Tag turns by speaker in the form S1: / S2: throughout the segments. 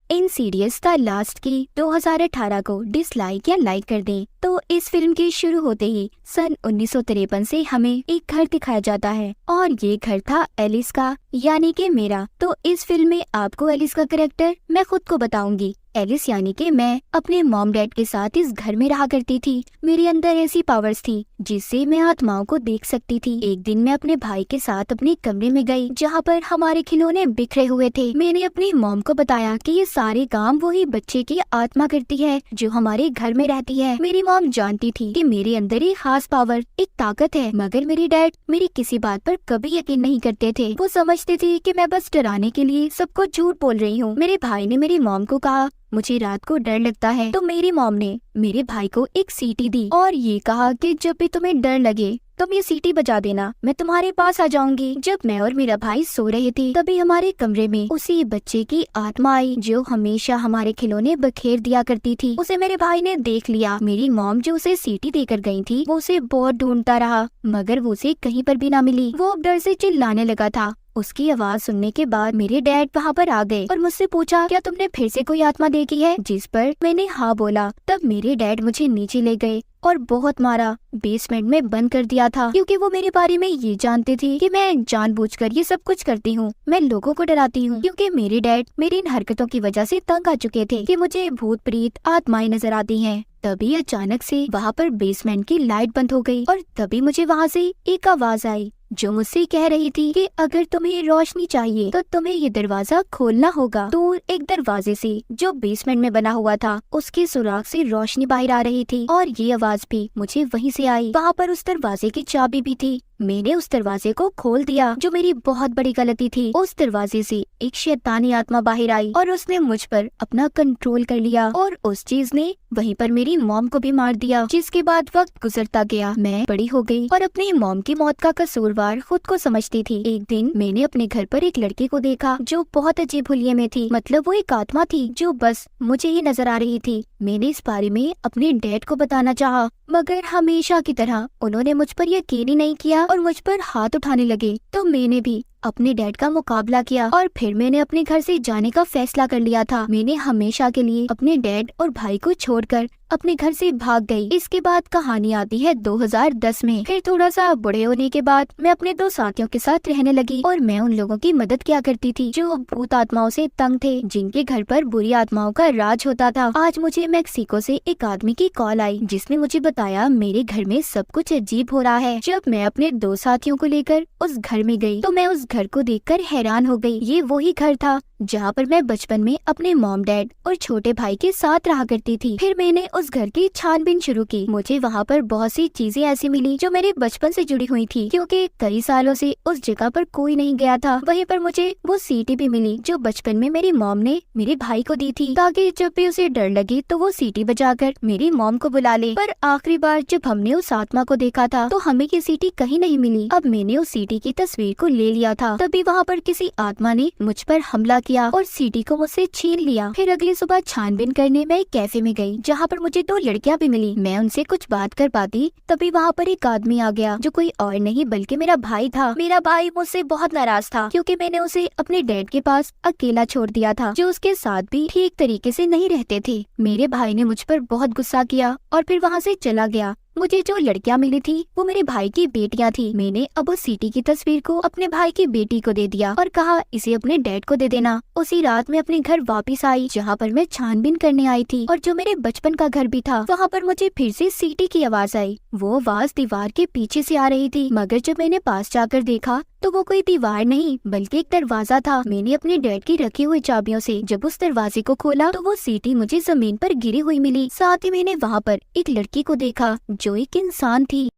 S1: Insidious the last की 2018 को dislike या लाइक कर दें। तो इस फिल्म के शुरू होते ही सन 1953 से हमें एक घर दिखाया जाता है और ये घर था एलिस का, यानी कि मेरा। तो इस फिल्म में आपको एलिस का कैरेक्टर मैं खुद को बताऊंगी। एलिस यानी कि मैं अपने मॉम डैड के साथ इस घर में रहा करती थी। मेरे अंदर ऐसी पावर्स थी जिससे मैं आत्माओं को देख सकती थी। एक दिन मैं अपने भाई के साथ अपने कमरे में गई जहाँ पर हमारे खिलौने बिखरे हुए थे। मैंने अपनी मॉम को बताया कि ये सारे काम वही बच्चे की आत्मा करती है जो हमारे घर में रहती है। मेरी मॉम जानती थी कि मेरे अंदर एक खास पावर, एक ताकत है, मगर मेरे डैड मेरी किसी बात पर कभी यकीन नहीं करते थे। वो समझते थे कि मैं बस डराने के लिए सबको झूठ बोल रही हूँ। मेरे भाई ने मेरी मॉम को कहा मुझे रात को डर लगता है, तो मेरी मॉम ने मेरे भाई को एक सीटी दी और ये कहा कि जब भी तुम्हें डर लगे तुम ये सीटी बजा देना, मैं तुम्हारे पास आ जाऊंगी। जब मैं और मेरा भाई सो रहे थे तभी हमारे कमरे में उसी बच्चे की आत्मा आई जो हमेशा हमारे खिलौने बखेर दिया करती थी। उसे मेरे भाई ने देख लिया। मेरी मॉम जो उसे सीटी देकर गई थी वो उसे बहुत ढूंढता रहा मगर वो उसे कहीं पर भी ना मिली। वो डर से चिल्लाने लगा था। उसकी आवाज सुनने के बाद मेरे डैड वहाँ पर आ गए और मुझसे पूछा क्या तुमने फिर से कोई आत्मा देखी है, जिस पर मैंने हाँ बोला। तब मेरे डैड मुझे नीचे ले गए और बहुत मारा। बेसमेंट में बंद कर दिया था क्योंकि वो मेरे बारे में ये जानते थे कि मैं जानबूझकर ये सब कुछ करती हूँ। मैं लोगों को डराती हूँ क्योंकि मेरे डैड मेरी इन हरकतों की वजह से तंग आ चुके थे कि मुझे भूत प्रेत आत्माएं नजर आती हैं। तभी अचानक से वहाँ पर बेसमेंट की लाइट बंद हो गई और तभी मुझे वहाँ से एक आवाज आई जो मुझसे कह रही थी कि अगर तुम्हें रोशनी चाहिए तो तुम्हें ये दरवाजा खोलना होगा। दूर एक दरवाजे से जो बेसमेंट में बना हुआ था उसके सुराख से रोशनी बाहर आ रही थी और ये आवाज भी मुझे वहीं से आई। वहाँ पर उस दरवाजे की चाबी भी थी। मैंने उस दरवाजे को खोल दिया जो मेरी बहुत बड़ी गलती थी। उस दरवाजे से एक शैतानी आत्मा बाहर आई और उसने मुझ पर अपना कंट्रोल कर लिया और उस चीज ने वहीं पर मेरी मॉम को भी मार दिया। जिसके बाद वक्त गुजरता गया, मैं बड़ी हो गई और अपनी मॉम की मौत का कसूरवार खुद को समझती थी। एक दिन मैंने अपने घर पर एक लड़की को देखा जो बहुत अजीब हुलिये में थी। मतलब वो एक आत्मा थी जो बस मुझे ही नजर आ रही थी। मैंने इस बारे में अपने डैड को बताना चाहा मगर हमेशा की तरह उन्होंने मुझ पर यकीन ही नहीं किया और मुझ पर हाथ उठाने लगे। तो मैंने भी अपने डैड का मुकाबला किया और फिर मैंने अपने घर से जाने का फैसला कर लिया था। मैंने हमेशा के लिए अपने डैड और भाई को छोड़कर अपने घर से भाग गई। इसके बाद कहानी आती है 2010 में। फिर थोड़ा सा बड़े होने के बाद मैं अपने दो साथियों के साथ रहने लगी और मैं उन लोगों की मदद किया करती थी जो भूत आत्माओं से तंग थे, जिनके घर पर बुरी आत्माओं का राज होता था। आज मुझे मैक्सिको से एक आदमी की कॉल आई जिसने मुझे बताया मेरे घर में सब कुछ अजीब हो रहा है। जब मैं अपने दो साथियों को लेकर उस घर में गई तो मैं उस घर को देखकर हैरान हो गई। ये वही घर था जहाँ पर मैं बचपन में अपने मॉम डैड और छोटे भाई के साथ रहा करती थी। फिर मैंने उस घर की छानबीन शुरू की। मुझे वहाँ पर बहुत सी चीजें ऐसी मिली जो मेरे बचपन से जुड़ी हुई थी क्योंकि कई सालों से उस जगह पर कोई नहीं गया था। वहीं पर मुझे वो सीटी भी मिली जो बचपन में मेरी मॉम ने मेरे भाई को दी थी ताकि जब भी उसे डर लगे तो वो सीटी बजाकर मेरी मॉम को बुला ले। पर आखिरी बार जब हमने उस आत्मा को देखा था तो हमें ये सीटी कहीं नहीं मिली। अब मैंने उस सीटी की तस्वीर को ले लिया था। तभी वहाँ पर किसी आत्मा ने मुझ पर हमला किया और सीटी को मुझसे छीन लिया। फिर अगली सुबह छानबीन करने मैं एक कैफे में गई जहाँ पर मुझे दो लड़कियाँ भी मिली। मैं उनसे कुछ बात कर पाती तभी वहाँ पर एक आदमी आ गया जो कोई और नहीं बल्कि मेरा भाई था। मेरा भाई मुझसे बहुत नाराज था क्योंकि मैंने उसे अपने डैड के पास अकेला छोड़ दिया था जो उसके साथ भी ठीक तरीके से नहीं रहते थे। मेरे भाई ने मुझ पर बहुत गुस्सा किया और फिर वहाँ से चला गया। मुझे जो लड़कियां मिली थी वो मेरे भाई की बेटियां थी। मैंने अब उस सीटी की तस्वीर को अपने भाई की बेटी को दे दिया और कहा इसे अपने डैड को दे देना। उसी रात मैं अपने घर वापस आई जहाँ पर मैं छानबीन करने आई थी और जो मेरे बचपन का घर भी था वहाँ पर मुझे फिर से सीटी की आवाज आई। वो आवाज दीवार के पीछे से आ रही थी मगर जब मैंने पास जाकर देखा तो वो कोई दीवार नहीं बल्कि एक दरवाजा था। मैंने अपने डैड की रखी हुई चाबियों से जब उस दरवाजे को खोला तो वो सीटी मुझे जमीन पर गिरी हुई मिली। साथ ही मैंने वहाँ पर एक लड़की को देखा जो एक इंसान थी।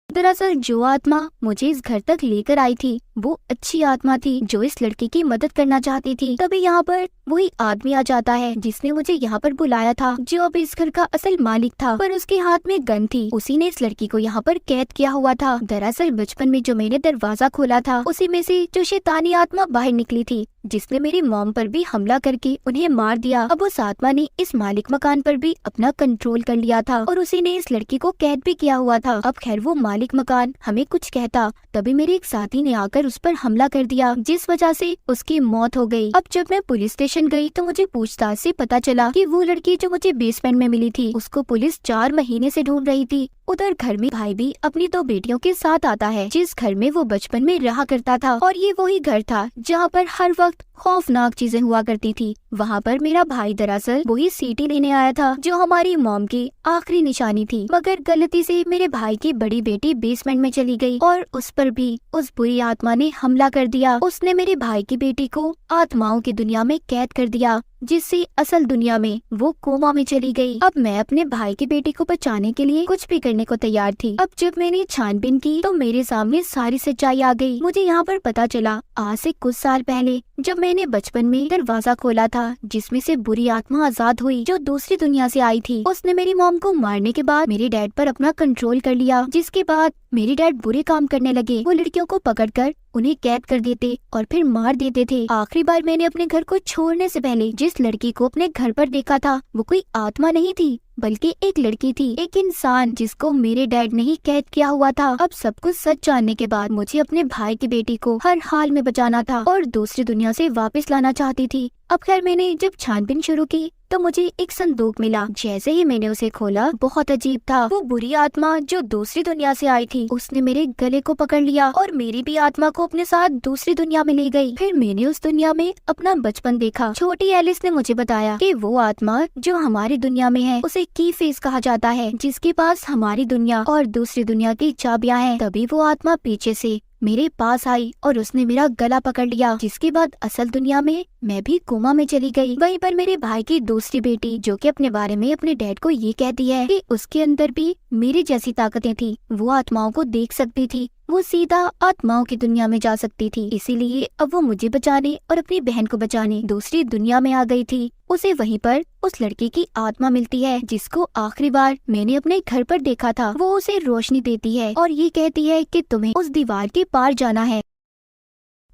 S1: दरअसल जो आत्मा मुझे इस घर तक लेकर आई थी वो अच्छी आत्मा थी जो इस लड़की की मदद करना चाहती थी। तभी यहाँ पर वही आदमी आ जाता है जिसने मुझे यहाँ पर बुलाया था, जो अब इस घर का असल मालिक था, पर उसके हाथ में गन थी। उसी ने इस लड़की को यहाँ पर कैद किया हुआ था। दरअसल बचपन में जो मैंने दरवाजा खोला था उसी में से जो शैतानी आत्मा बाहर निकली थी जिसने मेरी मॉम पर भी हमला करके उन्हें मार दिया। अब उस आत्मा ने इस मालिक मकान पर भी अपना कंट्रोल कर लिया था और उसी ने इस लड़की को कैद भी किया हुआ था। अब खैर वो मालिक मकान हमें कुछ कहता तभी मेरे एक साथी ने आकर आकर उस पर हमला कर दिया, जिस वजह से उसकी मौत हो गई। अब जब मैं पुलिस स्टेशन गई तो मुझे पूछताछ से पता चला कि वो लड़की जो मुझे बेसमेंट में मिली थी उसको पुलिस 4 महीने से ढूंढ रही थी। उधर घर में भाई भी अपनी 2 बेटियों के साथ आता है, जिस घर में वो बचपन में रहा करता था, और ये वही घर था जहाँ पर हर वक्त खौफनाक चीजें हुआ करती थी। वहाँ पर मेरा भाई दरअसल वही सीटी लेने आया था जो हमारी मॉम की आखिरी निशानी थी, मगर गलती से मेरे भाई की बड़ी बेटी बेसमेंट में चली गई और उस पर भी उस बुरी आत्मा ने हमला कर दिया। उसने मेरे भाई की बेटी को आत्माओं की दुनिया में कैद कर दिया, जिससे असल दुनिया में वो कोमा में चली गई। अब मैं अपने भाई की बेटी को बचाने के लिए कुछ भी करने को तैयार थी। अब जब मैंने छानबीन की तो मेरे सामने सारी सच्चाई आ गई। मुझे यहाँ पर पता चला आज से कुछ साल पहले जब मैंने बचपन में दरवाजा खोला था जिसमें से बुरी आत्मा आजाद हुई जो दूसरी दुनिया से आई थी। उसने मेरी मॉम को मारने के बाद मेरे डैड पर अपना कंट्रोल कर लिया, जिसके बाद मेरे डैड बुरे काम करने लगे। वो लड़कियों को पकड़कर उन्हें कैद कर देते और फिर मार देते थे। आखिरी बार मैंने अपने घर को छोड़ने से पहले जिस लड़की को अपने घर पर देखा था वो कोई आत्मा नहीं थी बल्कि एक लड़की थी, एक इंसान जिसको मेरे डैड ने ही कैद किया हुआ था। अब सब कुछ सच जानने के बाद मुझे अपने भाई की बेटी को हर हाल में बचाना था और दूसरी दुनिया से वापस लाना चाहती थी। अब खैर मैंने जब छानबीन शुरू की तो मुझे एक संदूक मिला। जैसे ही मैंने उसे खोला बहुत अजीब था। वो बुरी आत्मा जो दूसरी दुनिया से आई थी उसने मेरे गले को पकड़ लिया और मेरी भी आत्मा को अपने साथ दूसरी दुनिया में ले गई। फिर मैंने उस दुनिया में अपना बचपन देखा। छोटी एलिस ने मुझे बताया कि वो आत्मा जो हमारी दुनिया में है उसे की फेस कहा जाता है, जिसके पास हमारी दुनिया और दूसरी दुनिया की चाबियां हैं। तभी वो आत्मा पीछे से मेरे पास आई और उसने मेरा गला पकड़ लिया, जिसके बाद असल दुनिया में मैं भी कोमा में चली गई। वहीं पर मेरे भाई की दूसरी बेटी जो कि अपने बारे में अपने डैड को ये कहती है कि उसके अंदर भी मेरी जैसी ताकतें थी, वो आत्माओं को देख सकती थी, वो सीधा आत्माओं की दुनिया में जा सकती थी। इसीलिए अब वो मुझे बचाने और अपनी बहन को बचाने दूसरी दुनिया में आ गई थी। उसे वहीं पर उस लड़की की आत्मा मिलती है जिसको आखिरी बार मैंने अपने घर पर देखा था। वो उसे रोशनी देती है और ये कहती है कि तुम्हें उस दीवार के पार जाना है।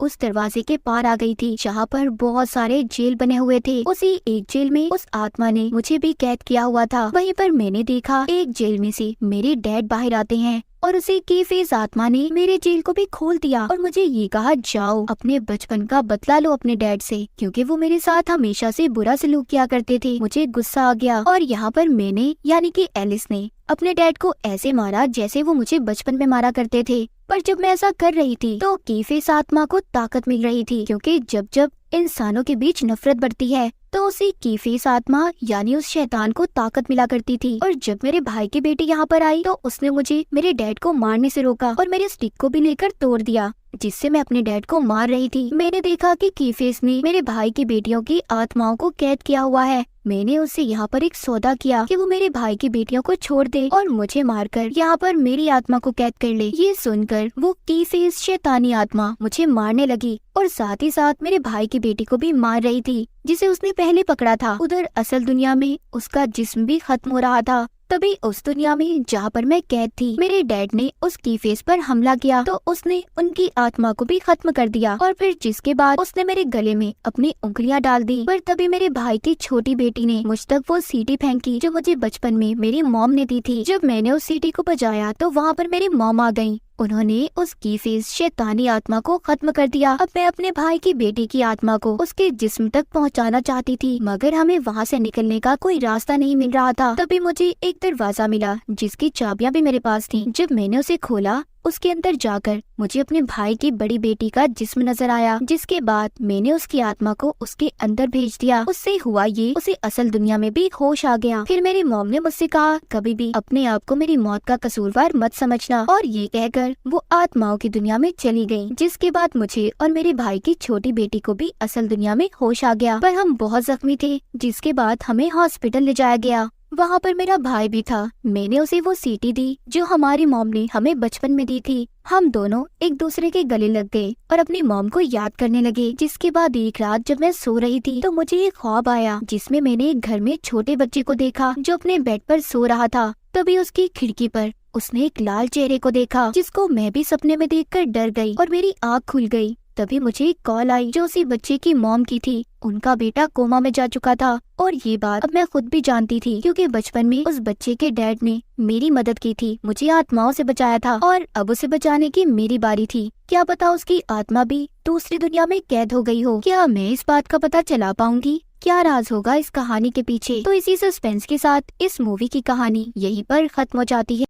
S1: उस दरवाजे के पार आ गई थी जहाँ पर बहुत सारे जेल बने हुए थे। उसी एक जेल में उस आत्मा ने मुझे भी कैद किया हुआ था। वहीं पर मैंने देखा एक जेल में से मेरे डैड बाहर आते हैं और उसी की फेस आत्मा ने मेरे जेल को भी खोल दिया और मुझे ये कहा जाओ अपने बचपन का बदला लो अपने डैड से, क्योंकि वो मेरे साथ हमेशा से बुरा सलूक किया करते थे। मुझे गुस्सा आ गया और यहाँ पर मैंने यानी कि एलिस ने अपने डैड को ऐसे मारा जैसे वो मुझे बचपन में मारा करते थे। पर जब मैं ऐसा कर रही थी तो कीफेस आत्मा को ताकत मिल रही थी, क्योंकि जब जब इंसानों के बीच नफरत बढ़ती है तो उसी कीफेस आत्मा यानी उस शैतान को ताकत मिला करती थी। और जब मेरे भाई की बेटी यहाँ पर आई तो उसने मुझे मेरे डैड को मारने से रोका और मेरे स्टिक को भी लेकर तोड़ दिया जिससे मैं अपने डैड को मार रही थी। मैंने देखा कि कीफेस ने मेरे भाई की बेटियों की आत्माओं को कैद किया हुआ है। मैंने उससे यहाँ पर एक सौदा किया कि वो मेरे भाई की बेटियों को छोड़ दे और मुझे मारकर यहाँ पर मेरी आत्मा को कैद कर ले। ये सुनकर वो कीफेस शैतानी आत्मा मुझे मारने लगी और साथ ही साथ मेरे भाई की बेटी को भी मार रही थी जिसे उसने पहले पकड़ा था। उधर असल दुनिया में उसका जिस्म भी खत्म हो रहा था। तभी उस दुनिया में जहाँ पर मैं कैद थी मेरे डैड ने उस कीफेस पर हमला किया तो उसने उनकी आत्मा को भी खत्म कर दिया और फिर जिसके बाद उसने मेरे गले में अपनी उंगलियां डाल दी। पर तभी मेरे भाई की छोटी बेटी ने मुझ तक वो सीटी फेंकी जो मुझे बचपन में मेरी मॉम ने दी थी। जब मैंने उस सीटी को बजाया तो वहाँ पर मेरी मॉम आ गयी। उन्होंने उस कीफेस शैतानी आत्मा को खत्म कर दिया। अब मैं अपने भाई की बेटी की आत्मा को उसके जिस्म तक पहुंचाना चाहती थी, मगर हमें वहां से निकलने का कोई रास्ता नहीं मिल रहा था। तभी मुझे एक दरवाजा मिला जिसकी चाबियां भी मेरे पास थी। जब मैंने उसे खोला उसके अंदर जाकर मुझे अपने भाई की बड़ी बेटी का जिस्म नजर आया, जिसके बाद मैंने उसकी आत्मा को उसके अंदर भेज दिया। उससे हुआ ये उसे असल दुनिया में भी होश आ गया। फिर मेरी मॉम ने मुझसे कहा कभी भी अपने आप को मेरी मौत का कसूरवार मत समझना, और ये कहकर वो आत्माओं की दुनिया में चली गयी। जिसके बाद मुझे और मेरे भाई की छोटी बेटी को भी असल दुनिया में होश आ गया, पर हम बहुत जख्मी थे। जिसके बाद हमें हॉस्पिटल ले जाया गया। वहाँ पर मेरा भाई भी था। मैंने उसे वो सीटी दी जो हमारी मॉम ने हमें बचपन में दी थी। हम दोनों एक दूसरे के गले लग गए और अपनी मॉम को याद करने लगे। जिसके बाद एक रात जब मैं सो रही थी तो मुझे एक ख्वाब आया जिसमें मैंने एक घर में छोटे बच्चे को देखा जो अपने बेड पर सो रहा था। तभी उसकी खिड़की पर उसने एक लाल चेहरे को देखा जिसको मैं भी सपने में देखकर डर गई और मेरी आँख खुल गई। तभी मुझे एक कॉल आई जो उसी बच्चे की मॉम की थी। उनका बेटा कोमा में जा चुका था और ये बात अब मैं खुद भी जानती थी क्योंकि बचपन में उस बच्चे के डैड ने मेरी मदद की थी, मुझे आत्माओं से बचाया था और अब उसे बचाने की मेरी बारी थी। क्या पता उसकी आत्मा भी दूसरी दुनिया में कैद हो गई हो। क्या मैं इस बात का पता चला पाऊंगी? क्या राज होगा इस कहानी के पीछे? तो इसी सस्पेंस के साथ इस मूवी की कहानी यहीं पर खत्म हो जाती है।